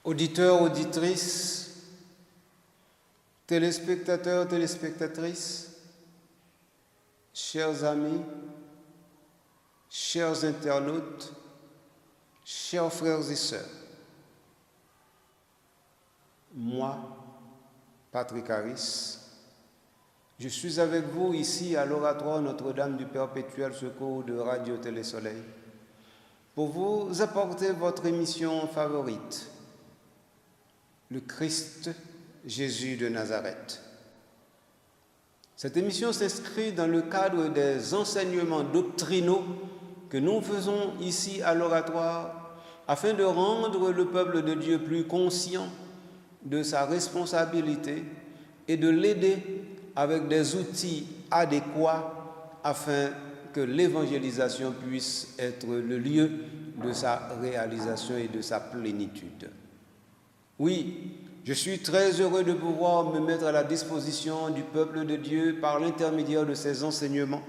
Auditeurs, auditrices, téléspectateurs, téléspectatrices, chers amis, chers internautes, chers frères et sœurs, moi, Patrick Harris, je suis avec vous ici à l'Oratoire Notre-Dame du Perpétuel Secours de Radio Télé Soleil pour vous apporter votre émission favorite, le Christ Jésus de Nazareth. Cette émission s'inscrit dans le cadre des enseignements doctrinaux que nous faisons ici à l'Oratoire afin de rendre le peuple de Dieu plus conscient de sa responsabilité et de l'aider avec des outils adéquats afin que l'évangélisation puisse être le lieu de sa réalisation et de sa plénitude. Oui, je suis très heureux de pouvoir me mettre à la disposition du peuple de Dieu par l'intermédiaire de ces enseignements,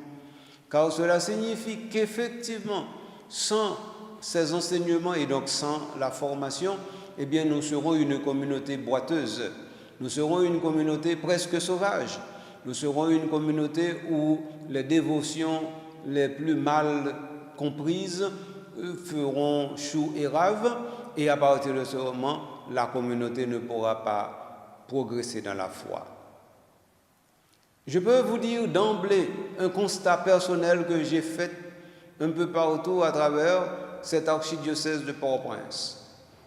car cela signifie qu'effectivement, sans ces enseignements et donc sans la formation, eh bien, nous serons une communauté boiteuse, nous serons une communauté presque sauvage, nous serons une communauté où les dévotions les plus mal comprises feront chou et rave, et à partir de ce moment, la communauté ne pourra pas progresser dans la foi. Je peux vous dire d'emblée un constat personnel que j'ai fait un peu partout à travers cette archidiocèse de Port-au-Prince.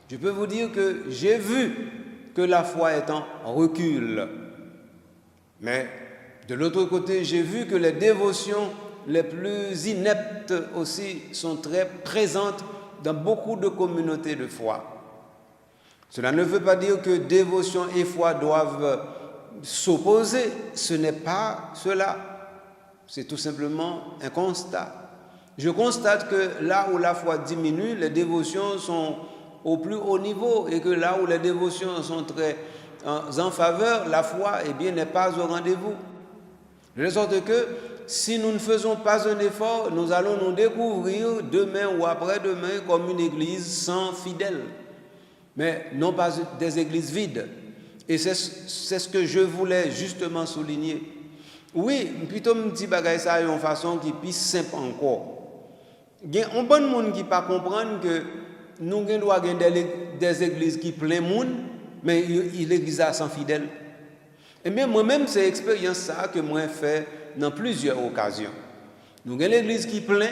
Je peux vous dire que j'ai vu que la foi est en recul. Mais de l'autre côté, j'ai vu que les dévotions les plus ineptes aussi sont très présentes dans beaucoup de communautés de foi. Cela ne veut pas dire que dévotion et foi doivent s'opposer. Ce n'est pas cela. C'est tout simplement un constat. Je constate que là où la foi diminue, les dévotions sont au plus haut niveau et que là où les dévotions sont très en faveur, la foi n'est pas au rendez-vous. De sorte que si nous ne faisons pas un effort, nous allons nous découvrir demain ou après-demain comme une église sans fidèles, mais non pas des églises vides. Et c'est ce que je voulais justement souligner. Oui, plutôt me dit bagay ça une façon qui est plus simple encore. Il y a un bon monde qui pas comprendre que nous devons avoir des églises qui plein monde, mais l'église a sans fidèles. Et bien moi-même, c'est l'expérience ça que moi fait dans plusieurs occasions. Nous avons l'église qui plein,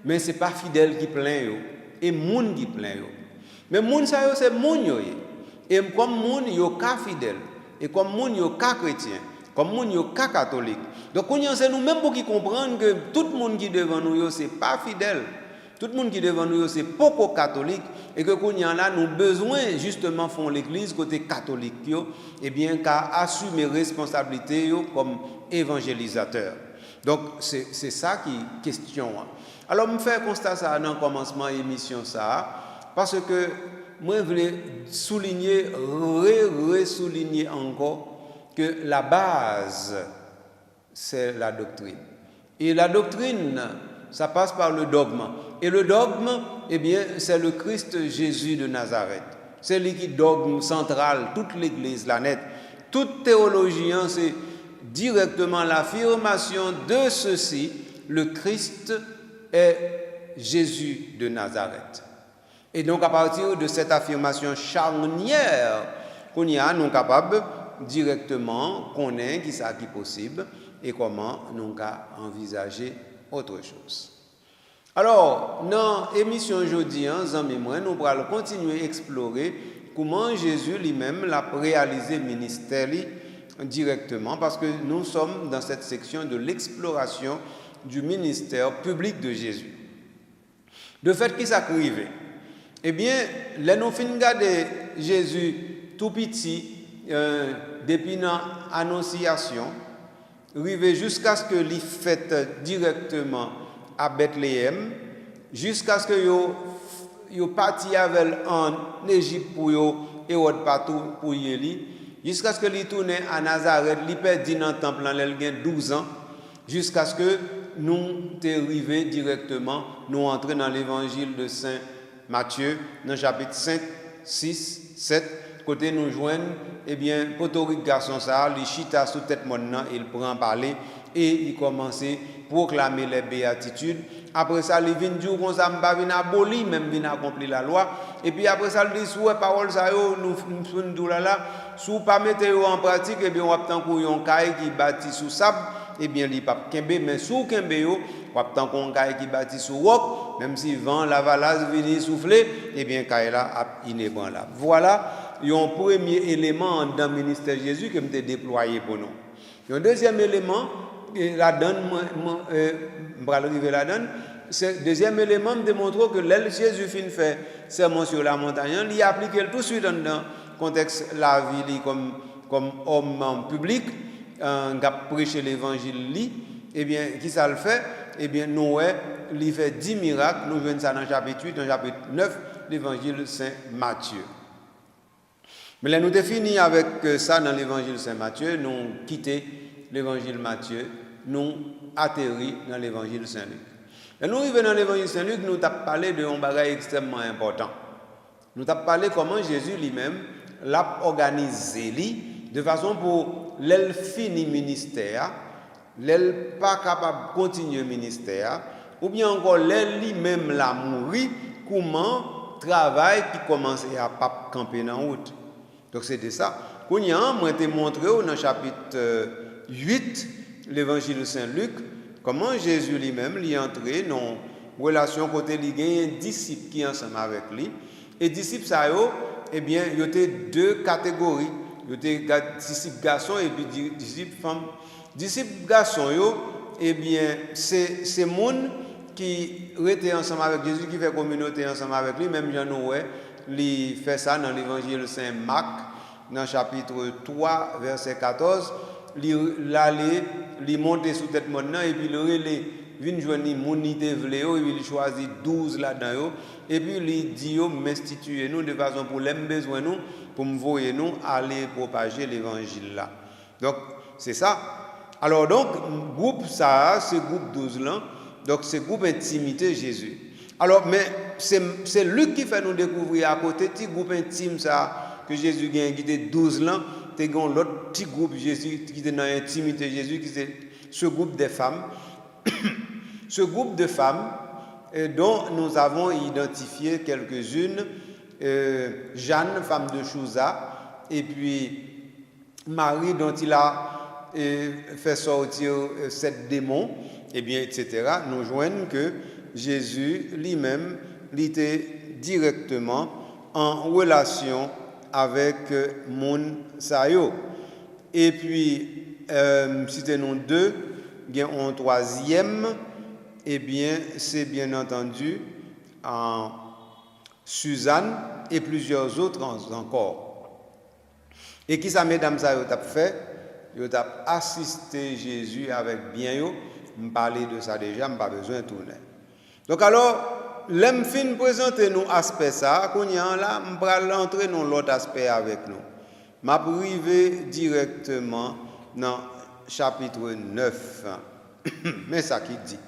mais ce n'est pas fidèle qui plein, et monde qui plein. Mais monde ça c'est monde yo. Et comme monde yo ka fidèle, et comme monde yo ka chrétien, comme monde yo ka catholique. Donc c'est nous-mêmes pour qui comprendre que tout le monde qui devant nous c'est pas fidèle. Tout le monde qui devant nous c'est pas catholique et que là nous besoin justement font l'église côté catholique et bien qu'à assumer responsabilité comme évangélisateur. Donc c'est ça qui question. Alors me faire constat ça dans le commencement émission ça parce que moi je voulais souligner souligner encore que la base c'est la doctrine. Et la doctrine ça passe par le dogme. Et le dogme, c'est le Christ Jésus de Nazareth. C'est lui qui dogme central, toute l'Église, la nette. Toute théologien, c'est directement l'affirmation de ceci, le Christ est Jésus de Nazareth. Et donc, à partir de cette affirmation charnière, nous sommes capables directement connaître qui ça qui est possible et comment nous envisager autre chose. Alors, dans l'émission aujourd'hui, nous allons continuer à explorer comment Jésus lui-même l'a réalisé ministère directement, parce que nous sommes dans cette section de l'exploration du ministère public de Jésus. De fait, qui s'arrive? Eh bien, là, nous finissons de regarder Jésus tout petit, depuis l'Annonciation, arrivé jusqu'à ce que l'il fait directement à Bethléem, jusqu'à ce que yo parti avec en Égypte pour yo et autre partout pour y jusqu'à ce que li tourne à Nazareth, li perdu dans le temple en il 12 ans, jusqu'à ce que nous arrivions directement, nous entrons dans l'évangile de Saint Matthieu, dans le chapitre 5, 6, 7, côté nous joignent, eh bien, potorique garçon ça, il chita sous tête maintenant, il prend parler et il commence à proclamer les béatitudes. Après ça, il vient dire qu'on ça m'a vient abolir, même vient accomplir la loi. Et puis après ça, il dit sous parole ça nous là, sous pas mettre en pratique, et bien on attend qu'on caille qui bâti sous sable, et bien il pas kembe, mais sous kembe yo, on attend qu'on caille qui bâti sous roc, même si vent la valasse vient souffler, et bien caille là inébranlable. Voilà un premier élément dans le ministère de Jésus que m'était déployé pour nous. Un deuxième élément, la donne, c'est deuxième élément me démontre que Jésus fin fait sermon sur la montagne, il applique tout de suite dans le contexte de la vie comme homme public, qui prêché l'évangile, et bien qui ça le fait? Eh bien Noé, il fait 10 miracles, nous voyons ça dans le chapitre 8, dans le chapitre 9, l'évangile Saint Matthieu. Mais là, nous avons fini avec ça dans l'évangile Saint Matthieu, nous quittons l'évangile Matthieu, nous atterri dans l'évangile Saint Luc. Et nous arrivons dans l'évangile Saint Luc, nous avons parlé d'un bagage extrêmement important. Nous avons parlé comment Jésus lui-même l'a organisé de façon pour l'elle fini ministère, l'elle pas capable de continuer le ministère, ou bien encore l'elle lui-même l'a mouru, comment travail qui commençait à pas camper dans la route. Donc c'était ça. Quand moi t'ai montré dans le chapitre 8, l'évangile de Saint-Luc, comment Jésus lui-même est entré dans une relation côté il y a un disciple qui est ensemble avec lui. Et disciples ça eh bien, il y a deux catégories. Il y a disciples garçons et puis disciples femmes. Disciples garçons eh bien, c'est monde qui était ensemble avec Jésus, qui fait communauté ensemble avec lui, même Jean-Noël. Il fait ça dans l'évangile de Saint Marc, dans le chapitre 3, verset 14. Il monte sous tête maintenant et puis il vient joindre l'unité vléo, il choisit 12 là-dedans. Et puis il dit, m'instituez nous de façon pour les besoins nous, pour me voyer nous, aller propager l'évangile là. Donc, c'est ça. Alors donc, groupe ça, ce groupe 12 là, donc c'est groupe intimité Jésus. Alors, mais c'est Luc qui fait nous découvrir à côté petit groupe intime ça que Jésus a qui était 12 ans, tu as l'autre petit groupe Jésus qui était dans l'intimité Jésus qui c'est ce groupe de femmes. Ce groupe de femmes dont nous avons identifié quelques-unes, Jeanne, femme de Chouza, et puis Marie dont il a fait sortir 7 démons, et bien etc. Nous joignent que Jésus lui-même était directement en relation avec Moun Sayo. Et puis, si c'est nous deux, il y a un troisième, eh bien, c'est bien entendu Suzanne et plusieurs autres encore. Et qui ça, mesdames, ça a fait? Ils ont assisté Jésus avec bien, je parler de ça déjà, je n'ai pas besoin de tourner. Donc alors, l'aime fin présenter nous aspect ça, qu'on y a là, je vais entrer dans l'autre aspect avec nous. M'a privé directement dans chapitre 9. Mais ça qui dit.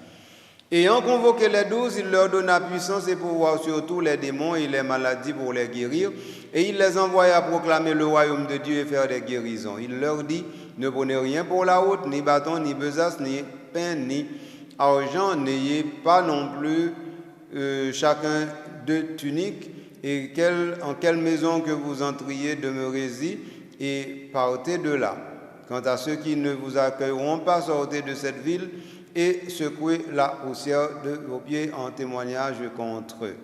Ayant convoqué les 12, il leur donna puissance et pouvoir sur tous les démons et les maladies pour les guérir, et il les envoya à proclamer le royaume de Dieu et faire des guérisons. Il leur dit, ne prenez rien pour la route, ni bâton, ni besace, ni pain, ni argent, n'ayez pas non plus chacun 2 tuniques, et en quelle maison que vous entriez, demeurez-y et partez de là. Quant à ceux qui ne vous accueilleront pas, sortez de cette ville et secouez la poussière de vos pieds en témoignage contre eux.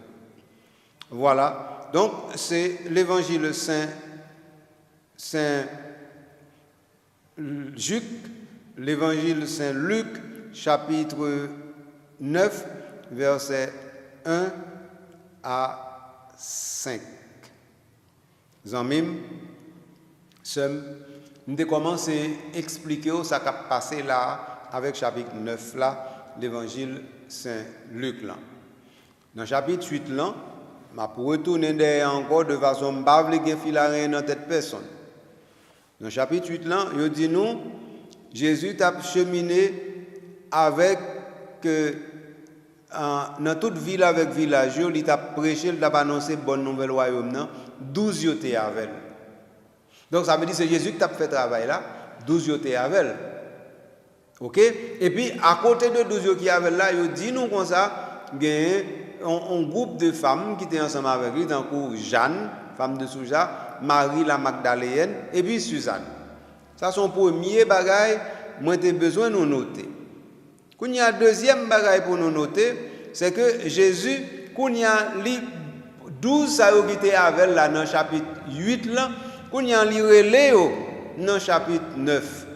Voilà, donc c'est l'évangile Saint Luc, l'évangile Saint Luc, chapitre 9, versets 1 à 5. Zanmim, nous avons commencé à expliquer ce qui a passé là avec chapitre 9 là, l'évangile Saint Luc là. Dans le chapitre 8 là, je vais retourner derrière encore de façon pas obliger filarer dans tête personne. Dans le chapitre 8 là, il dit nous Jésus a cheminé avec dans toute ville avec village, il a prêché, il a annoncé bonne nouvelle royaume 12 yo te avec. Donc ça veut dire que c'est Jésus qui t'a fait travail là, 12 yo te avec. OK? Et puis à côté de 12 yo qui avec là, yo dit nous comme ça, gagne un groupe de femmes qui étaient ensemble avec lui, tant que Jeanne, femme de Souja, Marie la Magdaléenne et puis Suzanne. Ça son premier bagage, moi j'ai besoin de nous noter. Quand il y a deuxième bagage pour nous noter, c'est que Jésus, quand il y a 12 ça qui était avec là dans chapitre 8 là, quand il y a li dans chapitre 9.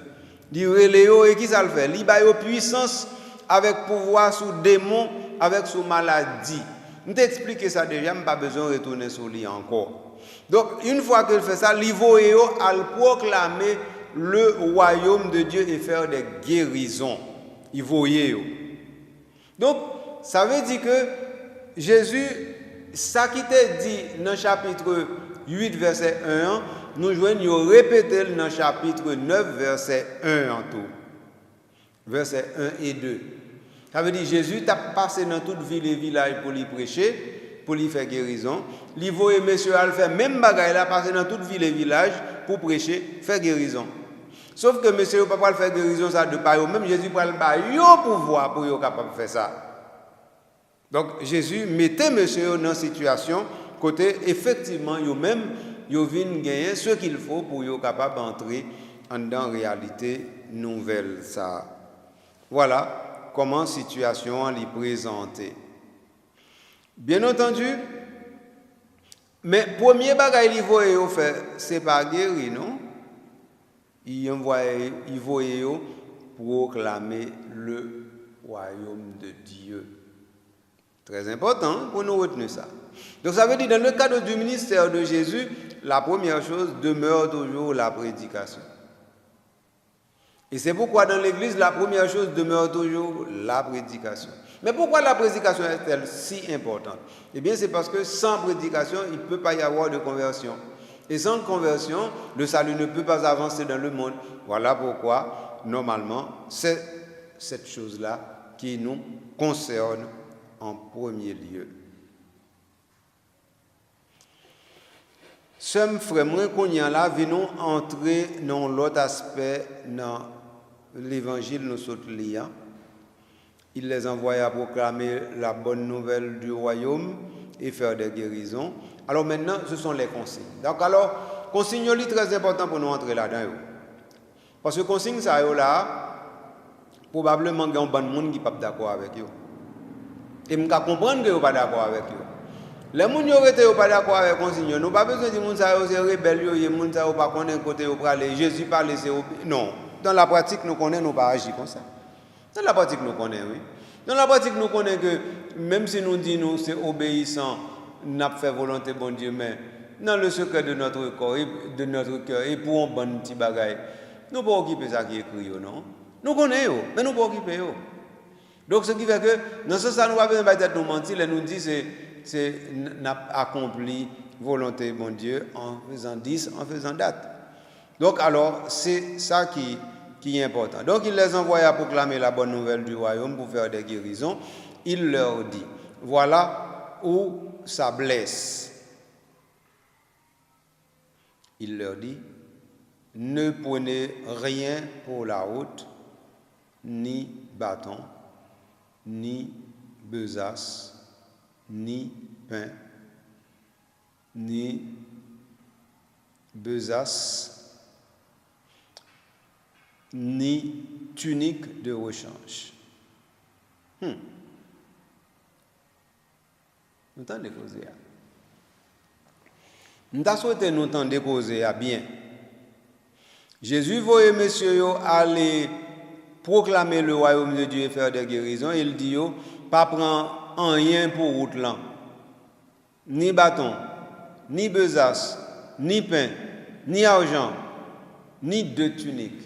Li reléo et qui ça le fait? Li ba yo puissance avec pouvoir sur démon, avec sous maladie. Je t'explique ça déjà, je n'ai pas besoin de retourner sur lui encore. Donc, une fois qu'il fait ça, il va proclamer le royaume de Dieu et faire des guérisons. Il voyait. Donc, ça veut dire que Jésus, ça qui t'est dit dans le chapitre 8, verset 1, nous joignons répéter dans le chapitre 9, verset 1 en tout. Verset 1 et 2. Ça veut dire Jésus t'a passé dans toute ville et village pour lui prêcher, pour lui faire guérison. Il voyait monsieur al faire même bagaille là, passer dans toute ville et village pour prêcher, faire guérison. Sauf que monsieur ne peut pas faire guérison ça de par eux. Même Jésus prend le pouvoir pour être capable de faire ça. Donc Jésus mettait monsieur dans une situation côté effectivement yo même yo viennent gagner ce qu'il faut pour être capable d'entrer dans réalité nouvelle ça. Voilà comment situation l'y présenter. Bien entendu, mais premier bagage il voyait faire c'est pas guérir non. Il voyait proclamer le royaume de Dieu. Très important pour nous retenir ça. Donc ça veut dire dans le cadre du ministère de Jésus, la première chose demeure toujours la prédication. Et c'est pourquoi dans l'église, la première chose demeure toujours la prédication. Mais pourquoi la prédication est-elle si importante? Eh bien, c'est parce que sans prédication, il ne peut pas y avoir de conversion. Et sans conversion, le salut ne peut pas avancer dans le monde. Voilà pourquoi, normalement, c'est cette chose-là qui nous concerne en premier lieu. Sommes frères, qu'on y a là, venons entrer dans l'autre aspect dans l'évangile nous sommes liés. Il les envoie à proclamer la bonne nouvelle du royaume et faire des guérisons. Alors maintenant, ce sont les consignes. Donc alors, consignes sont très important pour nous entrer là-dedans. Parce que consignes ça là, probablement il y a un bon monde qui n'est pas d'accord avec eux. Et je comprendre que vous pas d'accord avec eux. Les gens qui ne sont pas d'accord avec les consignes, nous n'avons pas besoin de gens qui sont rebelles, les gens qui ne sont pas côté où aller. Jésus parle, non. Dans la pratique, nous connaissons, nous pas agir comme ça. Dans la pratique, nous connaissons, oui. Dans la pratique, nous connaissons que même si nous disons que c'est obéissant, nous avons fait volonté bon Dieu, mais dans le secret de notre corps, de notre cœur, et pour un bon petit bagage, nous ne pouvons pas occuper ça qui est écrit, non? Nous connaissons, mais nous ne pouvons pas occuper. Donc, ce qui fait que, dans ce sens, nous ne pouvons pas nous mentir, et nous disons c'est accompli volonté bon Dieu en faisant 10, en faisant date. Donc, alors, c'est ça qui est important. Donc, il les envoie à proclamer la bonne nouvelle du royaume pour faire des guérisons. Il leur dit, voilà où ça blesse. Il leur dit, ne prenez rien pour la route, ni bâton, ni besace, ni pain, ni besace, ni tunique de rechange. Nous entendons causer. Nous avons souhaité nous entendre causer bien. Jésus voyait messieurs aller proclamer le royaume de Dieu et faire des guérisons. Il dit pas prendre rien pour route là. Ni bâton, ni besace, ni pain, ni argent, ni deux tuniques.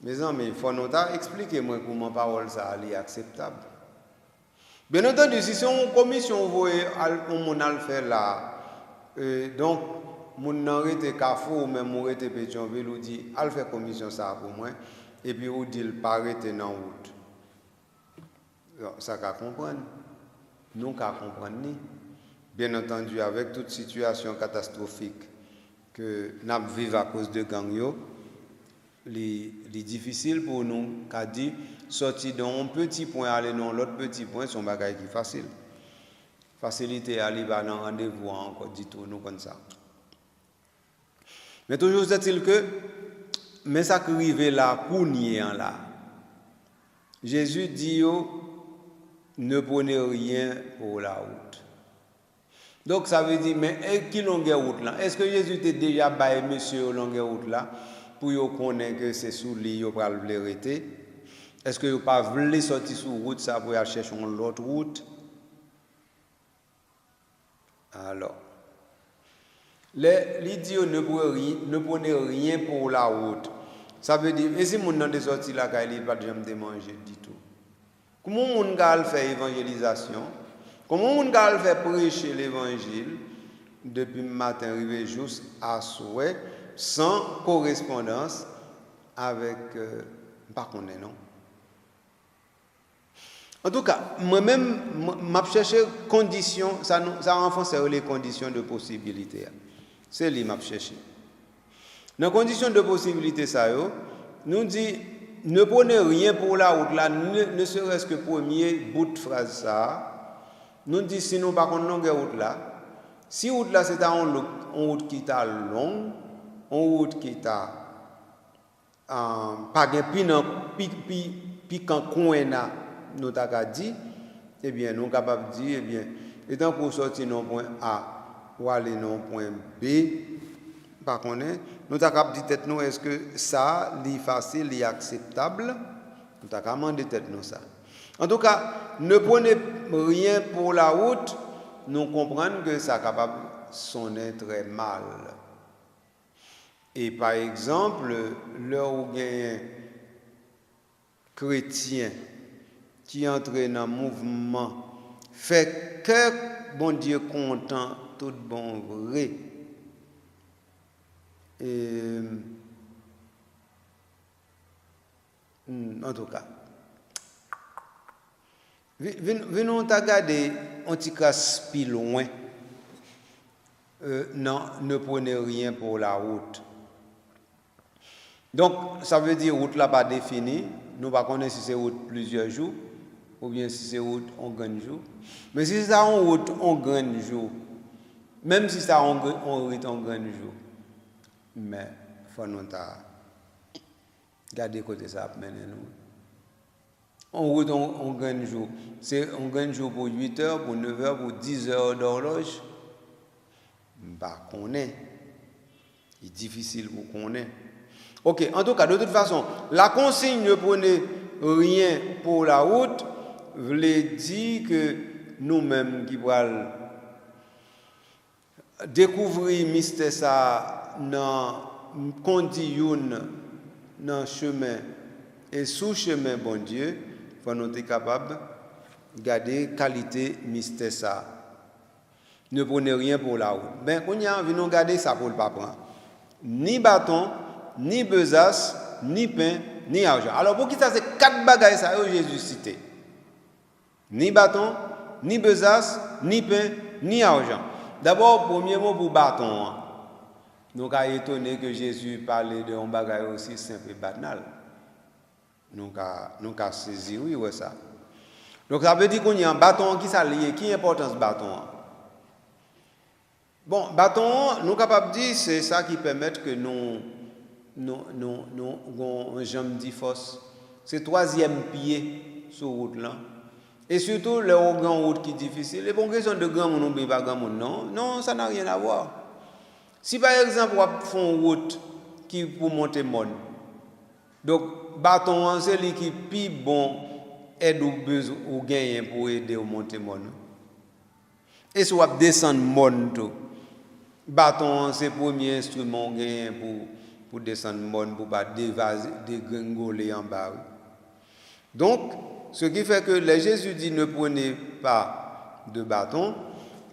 Mes amis, il faut nous expliquer moi comment parole ça est acceptable. Bien entendu, si c'est une commission, vous voyez, on a le fait là. Donc, mon nom était Carrefour ou même mon était Pétionville, ou dit, al fait commission ça pour moi, et puis ou dit, il paraît dans route. Ça qu'à comprendre. Nous qu'à comprendre ni. bien entendu, avec toute situation catastrophique que nous vivons à cause de gang, il est difficile pour nous, qu'à dire, sortir d'un petit point, aller dans l'autre petit point, c'est un bagage qui est facile. Facilité à aller dans un rendez-vous, encore dit tout, nous comme ça. Mais toujours est-il que, mais ça qui arrive là, pour nier là, Jésus dit, ne prenez rien pour la route. Donc ça veut dire, mais qui longueur route là? Est-ce que Jésus t'a déjà baillé monsieur longueur route là pour qu'on connaisse que c'est sous lui pour le vérité? Est-ce que vous pas voulu sortir sur route ça pour aller chercher une autre route? Alors, l'idée ne prenez rien pour la route. Ça veut dire, et si mon nom de sorti là, il n'est pas de jamais manger du tout. Comment on va faire évangélisation? Comment on va faire prêcher l'évangile depuis le matin arrivé jusqu'à souhait sans correspondance avec pas qu'on est non. En tout cas, moi-même m'a cherché conditions, ça renforce les conditions de possibilité. C'est lui m'a cherché. Dans les conditions de possibilité ça nous dit ne prenez rien pour la route là, ne serait-ce que premier bout de phrase ça. Nous dit si nous pas qu'on longueur route là, si route là c'est une route qui est longue, une route qui est pas gain piquant coin là, nous t'a dit, eh bien nous capable dire eh bien étant pour sortir dans point A ou aller dans point B, par contre nous t'a capable dire tête nous est-ce que ça est facile et acceptable, nous t'a demandé tête nous ça. En tout cas, ne prenez rien pour la route, nous comprenons que ça est capable de sonner très mal. Et par exemple, là où il y a un chrétien qui entre dans un mouvement, fait que bon Dieu content, tout bon vrai. Et, en tout cas, venons regarder un petit cas plus loin. Non, ne prenez rien pour la route. Donc, ça veut dire route là pas définie. Nous ne connaissons pas si c'est route plusieurs jours ou bien si c'est route en grand jour. Mais si c'est en route en grand jour, même si c'est en route en grand jour, mais il faut nous garder côté ça mener nous. En route en grand jour, c'est un grand jour pour 8 heures, pour 9 heures, pour 10 heures d'horloge. Bah, qu'on est. Il est difficile pour qu'on ait. Ok, en tout cas, de toute façon, la consigne ne prenez rien pour la route, voulait dire que nous-mêmes qui allons découvrir mystère ça dans condition dans chemin et sous chemin bon Dieu, faut nous être capable de garder qualité mystère ça. Ne prenez rien pour la route. Ben, on y a venons garder ça pour le pas prendre. Ni bâton, ni besace, ni pain, ni argent. Alors pour qui ça c'est 4 bagages ça que Jésus cité. Ni bâton, ni besace, ni pain, ni argent. D'abord premier mot pour bâton. Nous sommes étonnés que Jésus parlait d'un bagage aussi simple et banal. Nous avons saisi oui ça. Donc ça veut dire qu'on y a un bâton qui s'allie, qui est l'importance bâton. Bon, bâton, nous sommes capables de dire c'est ça qui permet que nous jambe dit force. C'est troisième pied sur route là. Et surtout les grandes routes qui est difficile. Les bonnes questions de grand monde ou pas grand monde non, ça n'a rien à voir. Si par exemple on fait une route qui pour monter monde. Donc bâton c'est lui qui plus bon aide ou besoin ou gagner pour aider au monter monde. Et si on descendre monde tout. Bâton c'est le premier instrument gagné pour descendre monde pour pas dégringoler en bas. Donc ce qui fait que les Jésus dit ne prenez pas de bâton,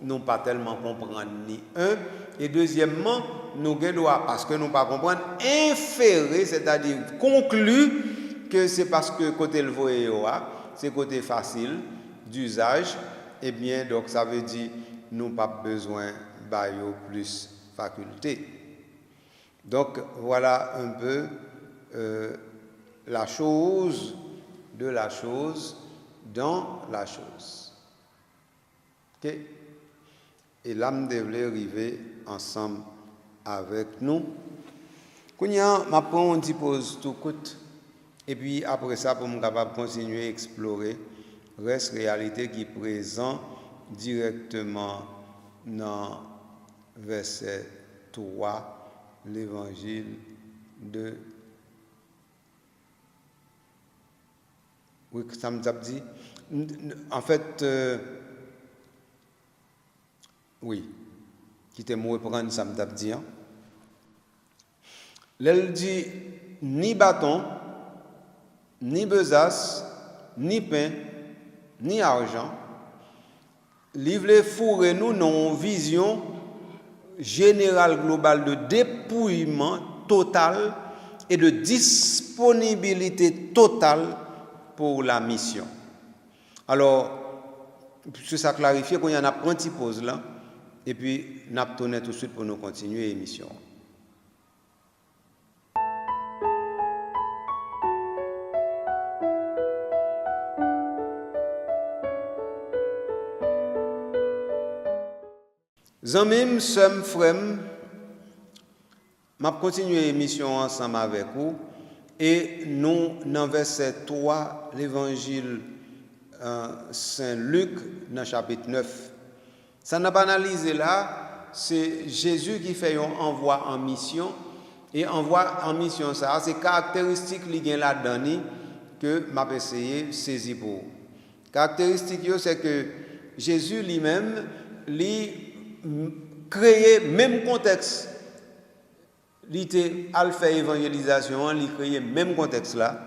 non pas tellement comprendre ni un, et deuxièmement, nous doit parce que nous pas comprendre inférer, c'est-à-dire conclure que c'est parce que côté le voyer c'est côté facile d'usage, et bien donc ça veut dire nous pas besoin de plus faculté. Donc voilà un peu la chose de la chose dans la chose. Ok? Et l'âme devait arriver ensemble avec nous. Kounya, je prends une petite pause tout court. Et puis après ça, pour me capable continuer à explorer reste réalité qui est présent directement dans verset 3, l'évangile de. Oui, ça me dit. En fait, oui, qui était moi prendre ça me dit. Elle dit ni bâton, ni besace, ni pain, ni argent. Livre fourré nous dans une vision générale globale de dépouillement total et de disponibilité totale pour la mission. Alors, pour ça clarifier, qu'on y en a pris une petite pause là, et puis nous allons tourner tout de suite pour nous continuer l'émission. Zamim, sem, frem, m'a continué l'émission ensemble avec vous et nous, dans verset 3, l'évangile Saint-Luc, dans chapitre 9. Ça n'a pas analysé là, c'est Jésus qui fait un envoi en mission et envoi en mission, ça, c'est caractéristique qui est là-dedans que m'a essayé de saisir pour. Caractéristique, c'est que Jésus lui-même, créer même contexte, il était à faire évangélisation, il créer même contexte là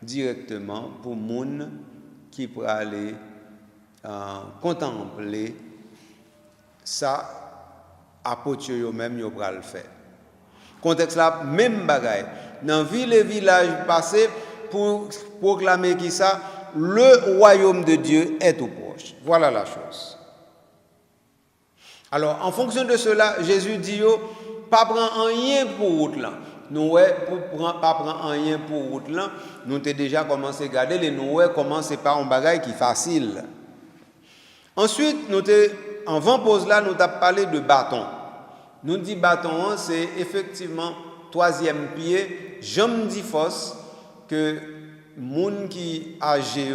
directement pour monde qui peut aller contempler ça apôtre yo même yo pral faire. Contexte là même bagaille dans ville et village passé pour proclamer qui ça le royaume de Dieu est tout proche. Voilà la chose. Alors, en fonction de cela, Jésus dit, pas prendre rien pour route là. Nous, pas prendre rien pour route là, nous avons déjà commencé à regarder les nous, commencer par un bagage qui est facile. Ensuite, nous en avant-pause là, nous avons parlé de bâton. Nous dit bâton, c'est effectivement troisième pied, jambe dit force, que moun qui âgé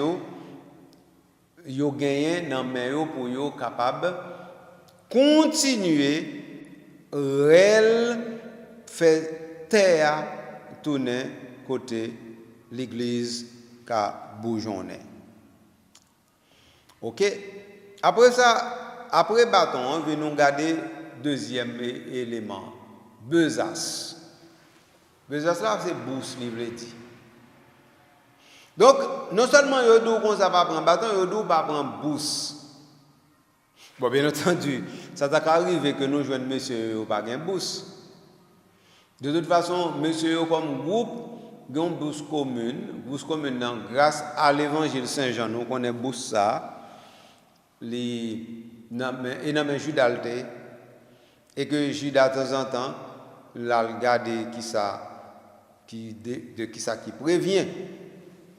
yo gagné dans main pour yo capable continuer réel fait terre tourner côté l'église qu'a bourgeonné. OK, après ça, après bâton, on va nous garder deuxième élément, besace. Besace là c'est bourse livre dit. Donc non seulement yo dou qu'on ça va prendre bâton, yo dou pas prendre bourse. Bon, bien entendu, ça t'a arrivé que nous joignons monsieur pas gain bourse. De toute façon, monsieur comme groupe, gain bourse commune grâce à l'évangile Saint-Jean, nous connaissons bourse ça, et dans Judas et que Judas de temps en temps l'a regardé qui prévient.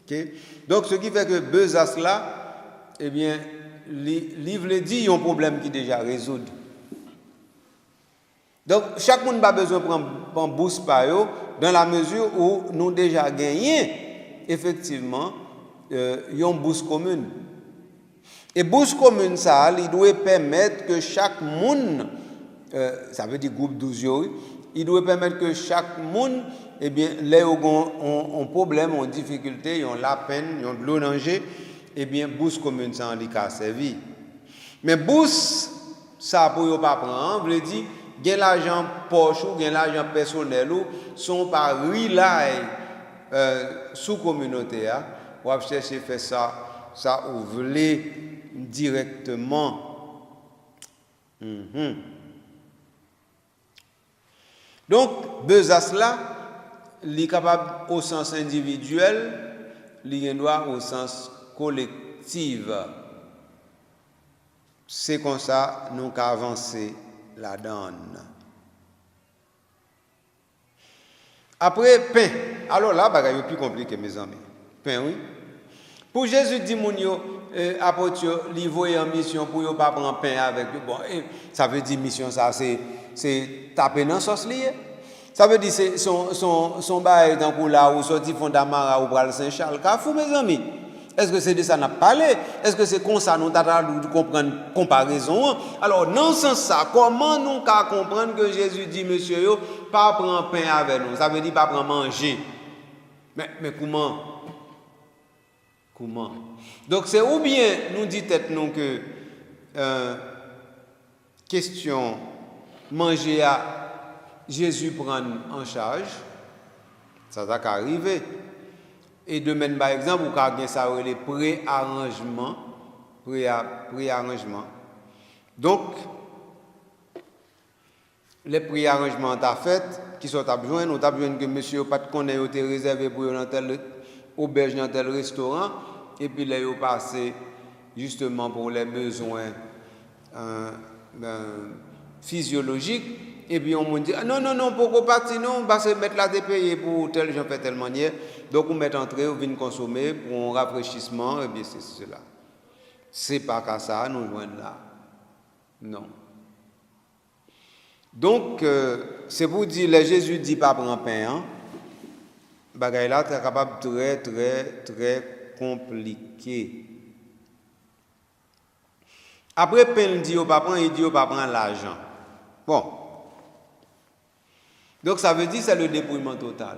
Okay? Donc ce qui fait que besace là, eh bien livre dit un problème qui est déjà résolu. Donc chaque monde n'a pas besoin de prendre bourse par eux dans la mesure où nous déjà gagné effectivement une bourse commune. Et bourse commune ça, il doit permettre que chaque monde ça veut dire groupe 12 il doit permettre que chaque monde eh bien les ont problème, ont difficulté, ont la peine, ont de l'eau danger, eh bien bourse commune ça en li ka servi. Mais bourse ça pour yo pas prendre, veut dire gen l'argent poche ou gen l'argent personnel ou sont pas rely sous communauté ou a chercher faire ça ou voulez directement. Donc besace là li capable au sens individuel, li doit au sens collectif. c'est comme ça nous avons avancé la donne. Après, pain. Alors là, c'est plus compliqué, mes amis. Pain, oui. Pour Jésus dit, apôtre, il voyait en mission pour ne pas prendre pain avec lui. Bon, ça veut dire mission, ça, c'est taper dans la sauce liée. Ça veut dire c'est son bail dans le là où sorti fondamara ou bral Saint-Charles. Carrefour, mes amis. Est-ce que c'est de ça qu'on a parlé? Est-ce que c'est comme ça nous avons comprendre comparaison? Alors, dans ce sens ça, comment nous pouvons comprendre que Jésus dit, monsieur, pas prendre pain avec nous? Ça veut dire pas prendre manger. Mais comment? Comment? Donc, c'est ou bien nous dit tête nous que question manger à Jésus prend en charge, ça va arriver. Et de même, par exemple, vous avez ça les pré-arrangements. Donc, les pré-arrangements t'as fait, qui sont à besoin, nous avons besoin que monsieur pas de connaître, été réservé pour dans tel auberge, dans tel restaurant, et puis là, vous passez justement pour les besoins physiologiques. Et puis on me dit, non, pourquoi partir, non, parce que mettre la payé pour tel gens fait telle manière. Donc on met entrée, on vient consommer pour un rafraîchissement, et bien c'est cela. C'est pas qu'à ça, nous joignons là. Non. Donc, c'est pour dire, le Jésus dit pas prendre pain, hein. Bagay là, c'est capable très, très, très compliqué. Après, pain, il dit, il dit, pas prendre l'argent. Bon. Donc ça veut dire que c'est le dépouillement total.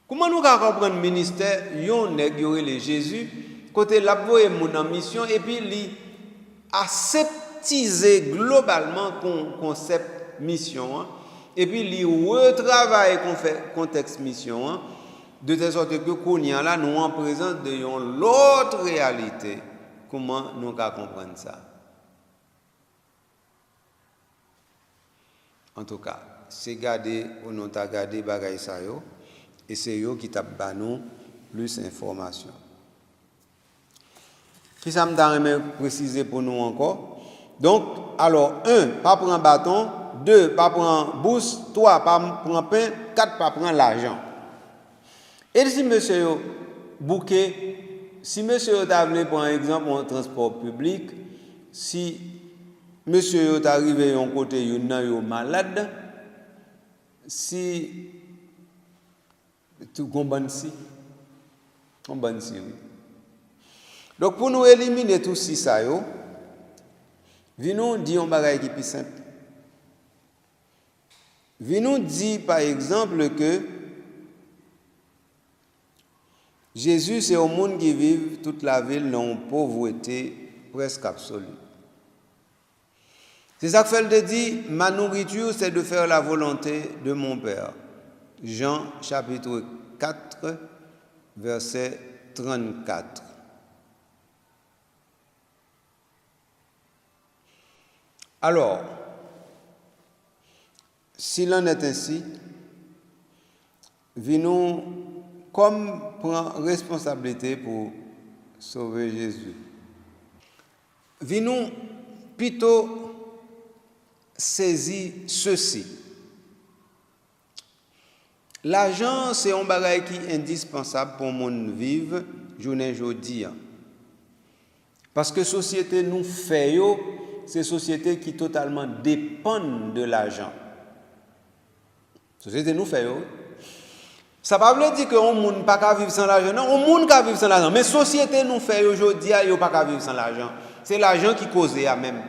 Comment nous comprendre le ministère, yon négoré le Jésus, côté la voye mon mission et puis li aseptiser globalement concept mission hein, et puis li retravailler contexte mission hein, de telle sorte que qu'on là nous en présence de l'autre réalité. Comment nous comprendre ça? En tout cas, c'est garder ou non ta garder bagay sa yo et c'est yo qui t'a banou plus d'informations. Qui ça me donne préciser pour nous encore? Donc, alors 1, pas prendre bâton, 2, pas prendre bourse, 3, pas prendre pain, 4, pas prendre l'argent. Et si monsieur bouquet, si monsieur t'a voulu par exemple un transport public, si monsieur est arrivé à un côté, il est malade, si tu comprends si, oui. Donc pour nous éliminer tout ça, nous dire un bagage qui est plus simple. Nous dit par exemple que Jésus c'est un monde qui vit toute la ville dans une pauvreté presque absolue. C'est ça que fait le dit, ma nourriture c'est de faire la volonté de mon Père. Jean chapitre 4, verset 34. Alors, s'il en est ainsi, nous comme prend responsabilité pour sauver Jésus. Nous plutôt saisir ceci. L'argent, c'est un bagage qui est indispensable pour mon vivre journée aujourd'hui. Parce que la société nous fait, c'est une société qui totalement dépend de l'argent. La société nous fait. Ça ne veut pas dire que le monde ne peut pas vivre sans l'argent. Non, le monde peut vivre sans l'argent. Mais la société nous fait aujourd'hui, il ne peut pas vivre sans l'argent. C'est l'argent qui cause à même.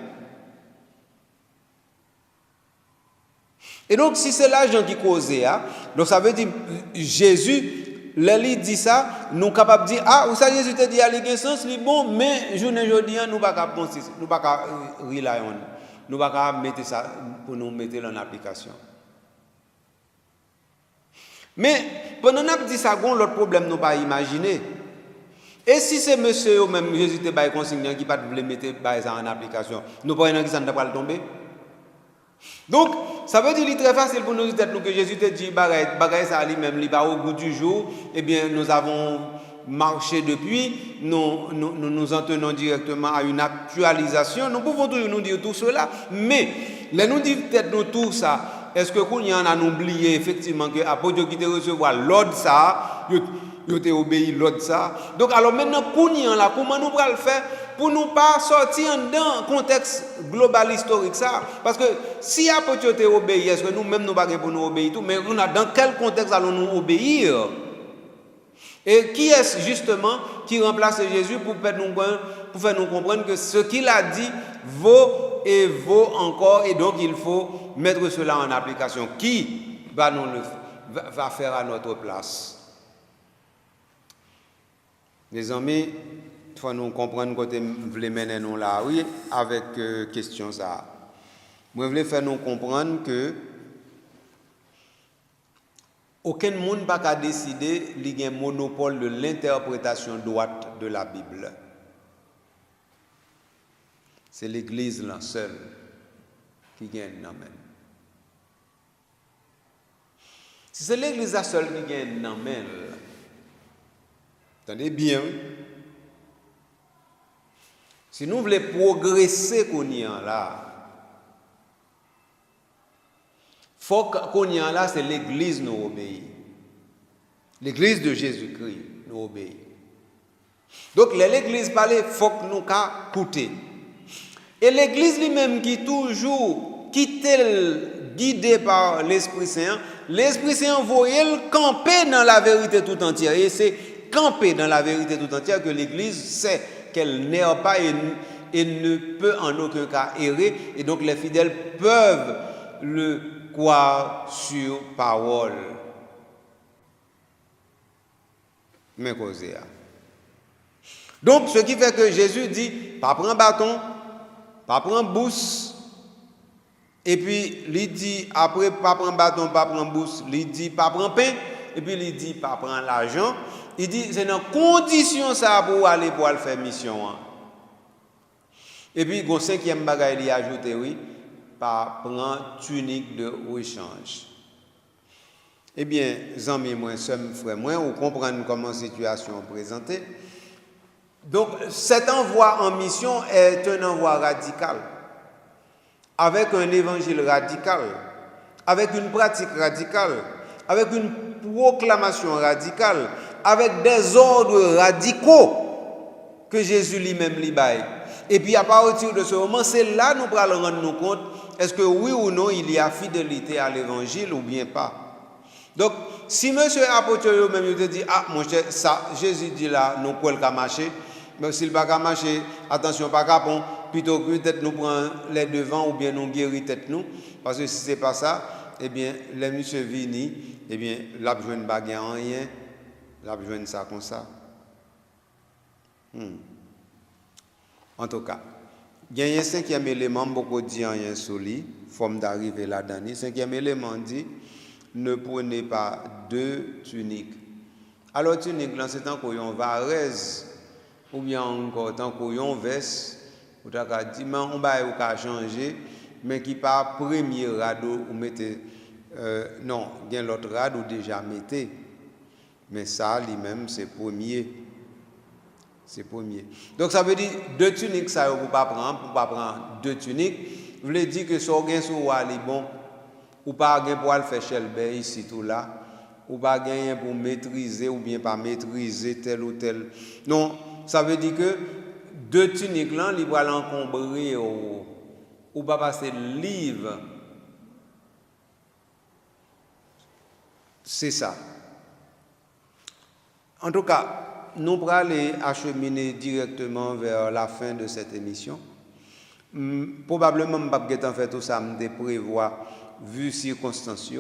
Et donc, si c'est l'argent qui cause, donc ça veut dire Jésus, l'Élie dit ça, nous sommes capables de dire, ah, ou ça Jésus te dit, il y a un sens, bon, mais journée aujourd'hui, nous ne pouvons pas rely on, nous ne pouvons pas mettre ça pour nous mettre en application. Mais pendant que nous dit ça, l'autre problème, nous ne pouvons pas imaginer. Et si c'est monsieur ou même Jésus te bail consignant qui pas voulait mettre ça en application, nous ne pouvons pas ça ne va tomber. Donc, ça veut dire qu'il est très facile pour nous dire que Jésus te dit bagay ça lui-même, il va au goût du jour, eh bien nous avons marché depuis, nous en tenons directement à une actualisation. Nous pouvons toujours nous dire tout cela, mais là nous disons peut-être nous tout ça. Est-ce que qu'on y en a oublié effectivement que apôtre qui te recevoir l'ordre ça, yo te obéi l'ordre ça. Donc alors maintenant qu'on y en là, comment nous pourrons le faire pour nous pas sortir dans contexte global historique ça, parce que si apôtre te obéi, est-ce que nous même nous pas pour nous obéir tout, mais on a dans quel contexte allons-nous obéir? Et qui est-ce justement qui remplace Jésus pour faire nous comprendre que ce qu'il a dit vaut et vaut encore, et donc il faut mettre cela en application. Qui va faire à notre place? Les amis, il faut nous comprendre que nous voulons mener nous là, oui, avec question ça. Moi, je voulais faire nous comprendre que aucun monde n'a pas décidé qu'il y ait un monopole de l'interprétation droite de la Bible. C'est l'Église là seule qui gagne un amen. Si c'est l'Église là seule qui gagne un amen, attendez bien, oui. Si nous voulons progresser qu'on y a là, faut qu'on y a là, c'est l'Église nous obéit. L'Église de Jésus-Christ nous obéit. Donc l'Église parle, faut que nous écouter. Et l'Église lui-même qui toujours guidée par l'Esprit Saint voyait le camper dans la vérité tout entière. Et c'est camper dans la vérité tout entière que l'Église sait qu'elle n'erre pas et ne peut en aucun cas errer. Et donc les fidèles peuvent le croire sur parole. Mais causer. Donc ce qui fait que Jésus dit, pas prendre bâton, pas prendre bourse, et puis il dit après pas prendre bâton, pas prendre bourse, il dit pas prendre pain, et puis il dit pas prendre l'argent. Il dit c'est dans condition ça pour aller faire mission. Et puis le cinquième bagage il a ajouté oui, pas prendre tunique de rechange. Eh bien, amis moi, sœurs, frères moi, on comprend comment la situation est présentée. Donc, cet envoi en mission est un envoi radical, avec un évangile radical, avec une pratique radicale, avec une proclamation radicale, avec des ordres radicaux que Jésus lui-même lui baille. Et puis à partir de ce moment, c'est là que nous allons rendre nous compte, est-ce que oui ou non il y a fidélité à l'évangile ou bien pas. Donc, si monsieur apôtre même te dit, ah mon cher, ça, Jésus dit là, nous pouvons le marcher, mais s'il ne va pas marcher, attention, pas capon, plutôt que peut-être nous prendre les devants ou bien nous guérir tête nous, parce que si ce n'est pas ça, eh bien, les monsieur vini, eh bien, la besoin de baguette en rien, la besoin de ça comme ça. En tout cas, il y a un cinquième élément, beaucoup dit en solide, forme d'arriver là-dedans. Cinquième élément dit, ne prenez pas deux tuniques. Alors, tunique, là, c'est tant qu'on y a varèse, ou bien encore tant qu'on y a veste, ou tant qu'on dit, mais on va changer, mais qui pas premier radeau, ou mettez, non, il y a l'autre radeau déjà mettez, mais ça, lui-même, c'est premier. C'est premier. Donc, ça veut dire, deux tuniques, ça, vous ne pouvez pas prendre deux tuniques. Vous voulez dire que si vous avez sur bon, ou pas gain pour faire chelbe ici tout là, ou pas gain pour maîtriser ou bien pas maîtriser tel ou tel. Non, ça veut dire que deux tuniques là, ils vont l'encombrer ou pas passer livre. C'est ça. En tout cas, nous allons aller acheminer directement vers la fin de cette émission. Probablement, je ne vais pas faire tout ça, je vais prévoir vu circonstances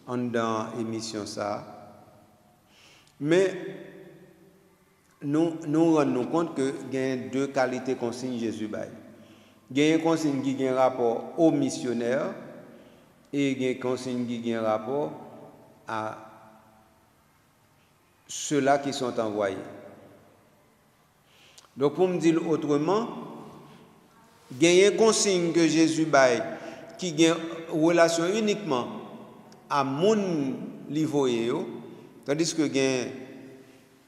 dans l'émission ça, mais nous rendons compte que il y a deux qualités consignes Jésus bail. Il y a une consigne qui a un rapport aux missionnaires et il y a une consigne qui a un rapport à ceux-là qui sont envoyés. Donc pour me dire autrement, il y a une consigne que Jésus bail qui a une relation uniquement à mon niveau, tandis que il y a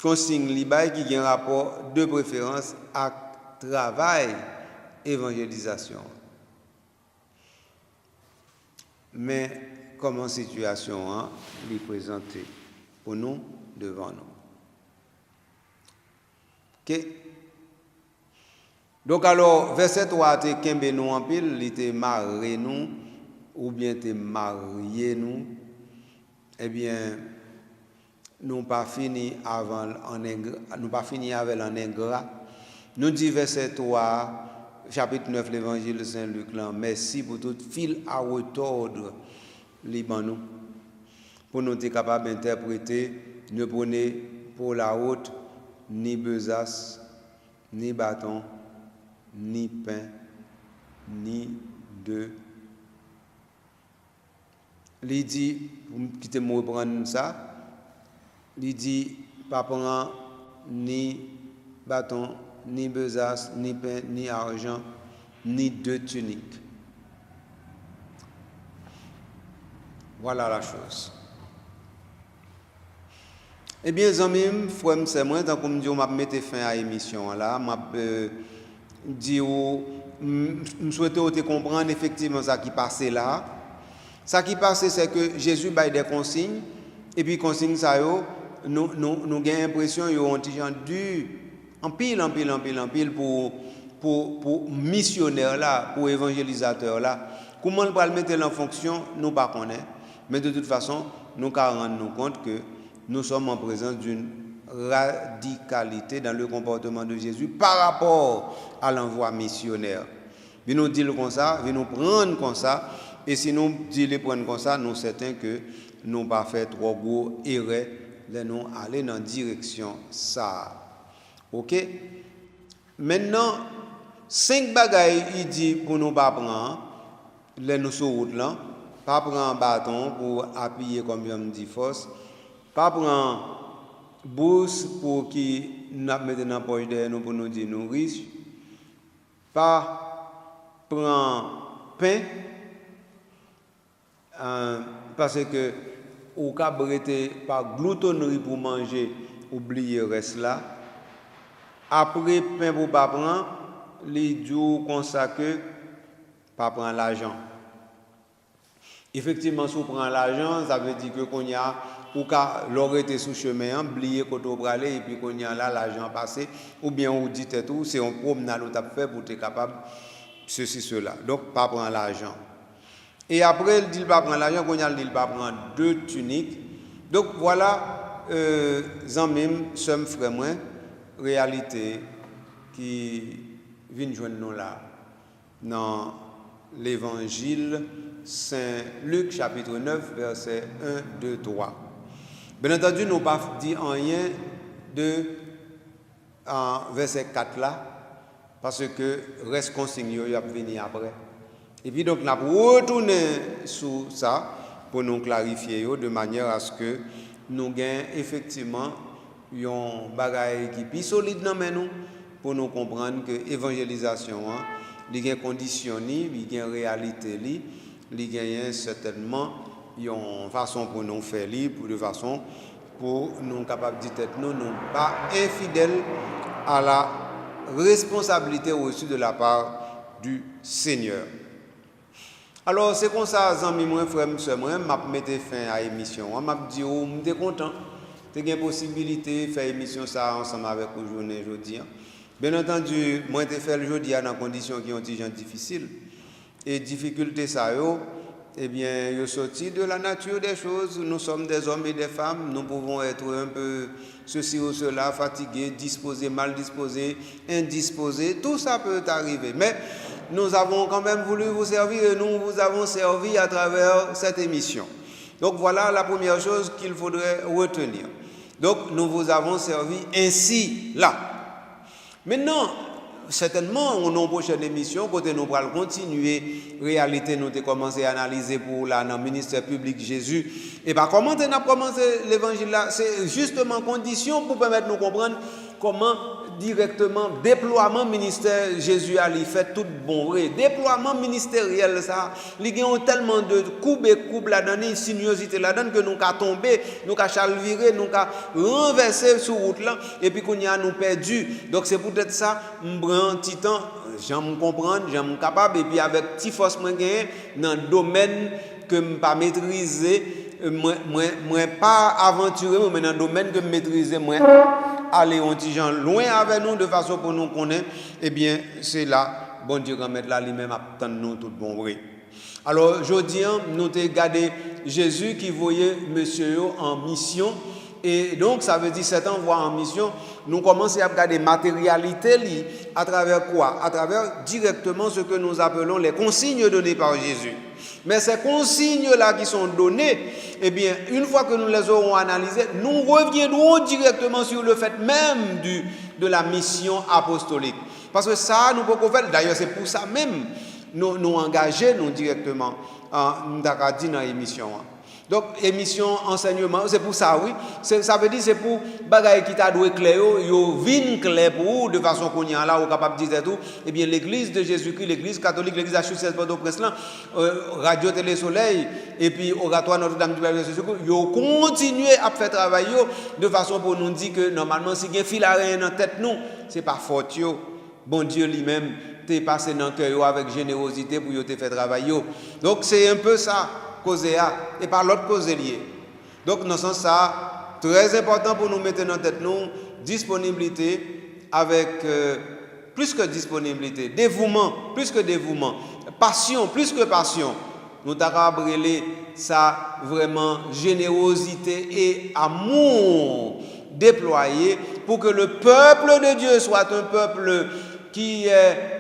consigne li bay qui a un rapport de préférence à travail évangélisation. Mais comment situation lui présenter pour nous devant nous. OK. Donc alors verset 3 te kembe nous en pile, il te marié nous ou bien te marié nous. Eh bien nous pas fini avant nous pas fini avec en ingrat. Nous dit verset 3 chapitre 9 l'évangile de Saint-Luc là, merci pour tout fil à retordre liban nous pour nous être capable d'interpréter, ne prenez pour la route ni besace, ni bâton, ni pain, ni de. Il dit, pour quitter moi prendre ça, il dit, pas prendre ni bâton, ni besace, ni pain, ni argent, ni deux tuniques. Voilà la chose. Eh bien, amis, frère, c'est moi, tant que je m'a mettre fin à l'émission là, m'a dit je souhaite comprendre effectivement ça qui passait là. Ça qui passait c'est que Jésus baille des consignes et puis consignes ça yo nous avons l'impression yo ont dur en pile pour missionnaire là, pour évangélisateur là. Comment on va le mettre en fonction, nous pas connaît, mais de toute façon, nous quand rendre compte que nous sommes en présence d'une radicalité dans le comportement de Jésus par rapport à l'envoi missionnaire. Vi nous dire comme ça, vi nous prendre comme ça, et si nous disons les prendre comme ça, nous sommes certains que nous pas fait trop gros erreurs, nous aller dans la direction ça. OK? Maintenant, 5 bagailles il dit pour nous pas prendre, les nous sur route là, pas prendre un bâton pour appuyer comme je me dis force. Pas prendre bourse pour qui nous mettre dans poche derrière nous pour nous dire nous riches. Pas prendre pain parce que au cas par gloutonnerie pour manger, oublier reste là. Après pain pour pas prendre, les jours comme ça que pas prendre l'argent. Effectivement, si on prend l'argent, ça veut dire que qu'on y a ou qu'à l'aurait été sous chemin, oublier qu'on doit aller et puis qu'on y a là l'argent passé, ou bien on dit tout, c'est un promenade où tu as fait pour être capable ceci, cela. Donc, pas prendre l'argent. Et après, il dit pas prendre l'argent, qu'on y a dit pas prendre 2 tuniques. Donc, voilà, Zanmim, somme frère moi, réalité qui vient joindre nous là, dans l'évangile Saint-Luc, chapitre 9, versets 1, 2, 3. Bien entendu, nous ne pas dit rien de verset 4 là, parce que reste consigne, il va venir après. Et puis donc, nous allons retourner sur ça pour nous clarifier de manière à ce que nous ayons effectivement un bagage qui est plus solide dans nous pour nous comprendre que l'évangélisation, il y a des conditions, il y a une réalité, il y a certainement une façon pour nous faire libre, de façon pour nous capables de dire nous pas infidèles à la responsabilité reçue de la part du Seigneur. Alors c'est comme ça, amis, moi, frère, monsieur, moi, m'a mettre fin à l'émission. M'a dit, oh, j'étais content, j'ai une possibilité de faire l'émission ça ensemble avec vous journée aujourd'hui. Bien entendu, moi, j'ai fait le jeudi dans des conditions qui ont été difficiles. Et difficulté ça, eh bien, ils sont sortis de la nature des choses. Nous sommes des hommes et des femmes. Nous pouvons être un peu ceci ou cela, fatigués, disposés, mal disposés, indisposés. Tout ça peut arriver. Mais nous avons quand même voulu vous servir et nous vous avons servi à travers cette émission. Donc voilà la première chose qu'il faudrait retenir. Donc nous vous avons servi ainsi là. Maintenant, certainement, on a une prochaine émission, côté nous allons continuer, réalité, nous avons commencé à analyser pour dans le ministère public Jésus. Et bien, comment on a commencé l'évangile là? C'est justement condition pour permettre de nous comprendre comment directement déploiement ministère Jésus a fait tout bon vrai. Déploiement ministériel ça, il y a tellement de coups là-dedans, sinuosité là-dedans que nous ca tomber, nous ca chalvirer, nous ca renverser sur route là et puis qu'on y a nous perdu. Donc c'est peut-être ça, m'prend un petit temps, j'aime comprendre, j'aime capable et puis avec petit force moi gagner dans domaine que me pas maîtriser, moi pas aventurer mais dans domaine que me maîtriser moi aller un petit gens loin avec nous de façon pour nous connaître, eh bien c'est là bon Dieu grand mettre là lui-même attend nous tout bon vrai. Alors aujourd'hui nous t'ai regardé Jésus qui voyait monsieur en mission et donc ça veut dire cet envoi en mission, nous commençons à regarder matérialité à travers quoi? À travers directement ce que nous appelons les consignes données par Jésus. Mais ces consignes-là qui sont données, eh bien, une fois que nous les aurons analysées, nous reviendrons directement sur le fait même de la mission apostolique. Parce que ça, nous pouvons faire, d'ailleurs, c'est pour ça même, nous engager nous directement dans l'émission. Donc, émission, enseignement, c'est pour ça, oui. Ça veut dire c'est pour bagaille qui t'a doué clair, yo vin clair pour vous, de façon qu'on y a là, ou capable de dire tout. Eh bien, l'église de Jésus-Christ, l'église catholique, l'église HUCS Port-au-Prince, Radio Télé Soleil, et puis Oratoire Notre-Dame du Père Jésus-Christ, yo continuer à faire travail de façon pour nous dire que normalement, si il y a un fil à rien dans la tête, nous, c'est pas faute, yo. Bon Dieu lui-même, t'es passé dans le cœur avec générosité pour te faire travailler. Donc, c'est un peu ça. Causer et par l'autre cause lié. Donc dans ce sens ça très important pour nous mettre en tête nous disponibilité avec plus que disponibilité, dévouement plus que dévouement, passion plus que passion. Nous t'avons brûlé ça vraiment générosité et amour déployé pour que le peuple de Dieu soit un peuple qui est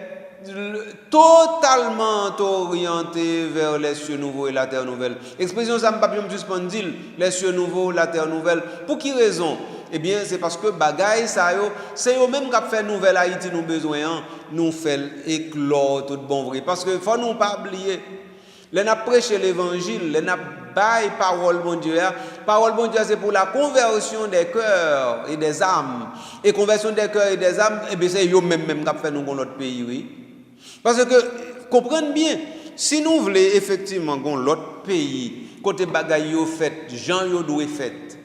totalement orienté vers les cieux nouveaux et la terre nouvelle. Expression ça me pas bien suspendre les cieux nouveaux, la terre nouvelle. Pour qui raison? Eh bien, c'est parce que bagaille ça yo, c'est eux même qui fait nouvelle Haïti nous besoin, nous fait éclore tout bon vrai parce que faut nous pas oublier. Les n'a prêché l'évangile, les n'a bail parole bon Dieu. Parole bon Dieu c'est pour la conversion des cœurs et des âmes. Et conversion des cœurs et des âmes, eh bien c'est eux même qui fait nous dans notre pays, oui. Parce que, comprenez bien, si nous voulons effectivement dans l'autre pays, côté bagaille yo fait, gens yo doué fait,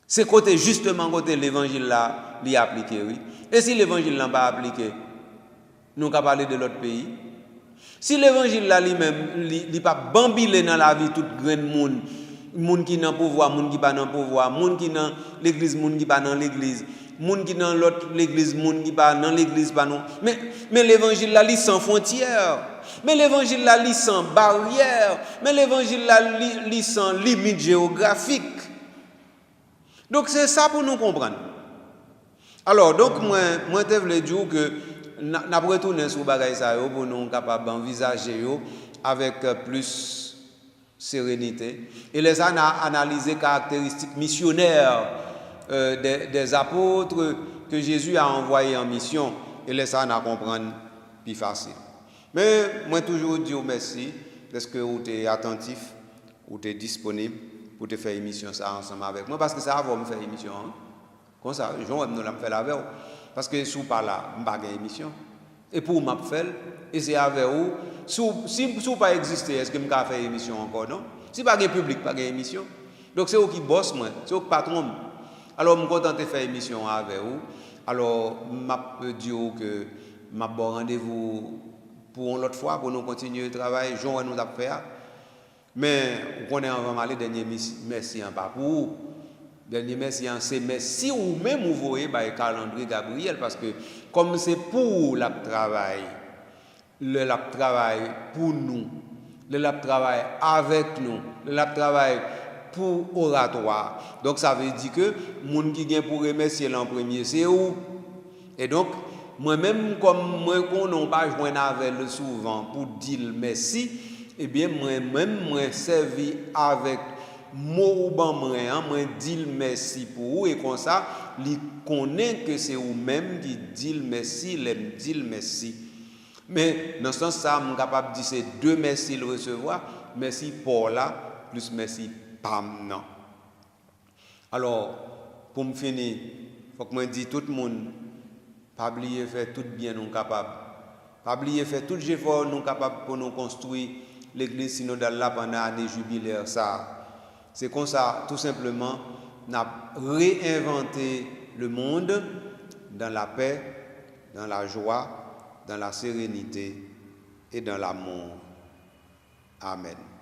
c'est côté justement côté l'évangile là, li appliqué, oui. Et si l'évangile là pas appliqué, nous qu'à parler de l'autre pays. Si l'évangile là lui-même, li pas bambilé dans la vie tout grand monde qui dans pouvoir, monde qui pas dans pouvoir, monde qui dans l'église, monde qui pas dans l'église. Moun qui dans l'autre l'église, moun qui pas dans l'église pas non. Mais l'évangile là li sans frontières. Mais l'évangile là li sans barrières. Mais l'évangile là li sans limite géographique. Donc c'est ça pour nous comprendre. Alors donc moi te voulais dire que n'a retourner sur bagaille ça pour nous capable envisager avec plus sérénité et les analyser caractéristiques missionnaires des apôtres que Jésus a envoyés en mission et laisse ça à comprendre plus facile. Mais moi toujours dire merci parce que vous êtes attentif, vous êtes disponible pour te faire émission ça ensemble avec moi parce que ça va me faire émission. Hein? Comme ça, je vais nous la faire avec vous parce que si vous pas là, je pas gagne émission et pour m'a faire et c'est avec vous. Si vous pas exister, est-ce que je peux faire émission encore non? Si pas gagne public, pas gagne émission. Donc c'est vous qui bosse moi, c'est vous qui patron. Alors, je suis content de faire émission avec vous. Alors, je dire que je vais rendez-vous pour une autre fois, pour nous continuer le travail. Je vais nous faire. Mais, vous connaissez avant aller, dernier merci en pas pour vous. Dernier merci, c'est merci ou même vous voyez le calendrier Gabriel, parce que comme c'est pour le travail, le travail pour nous, le travail avec nous, le travail pour oratoire. Donc ça veut dire que moun qui vient pour remercier l'an premier c'est où. Et donc moi-même comme moi qu'on n'a pas joindre avec le souvent pour dire merci, eh bien moi-même moi servi avec mot ou ban moi dire merci pour vous et comme ça il connaît que c'est vous même qui dit merci, l'aime dire merci. Mais dans ce sens ça je suis capable de dire c'est deux merci le recevoir, merci pour là plus merci pam non. Alors, pour me finir, il faut que je dise tout le monde Pas oublier faire tout bien nous capables. Pas oublier faire tout effort nous capables pour nous construire l'église synodale là pendant l'année jubilaire ça. C'est comme ça, tout simplement, on a réinventé le monde dans la paix, dans la joie, dans la sérénité et dans l'amour. Amen.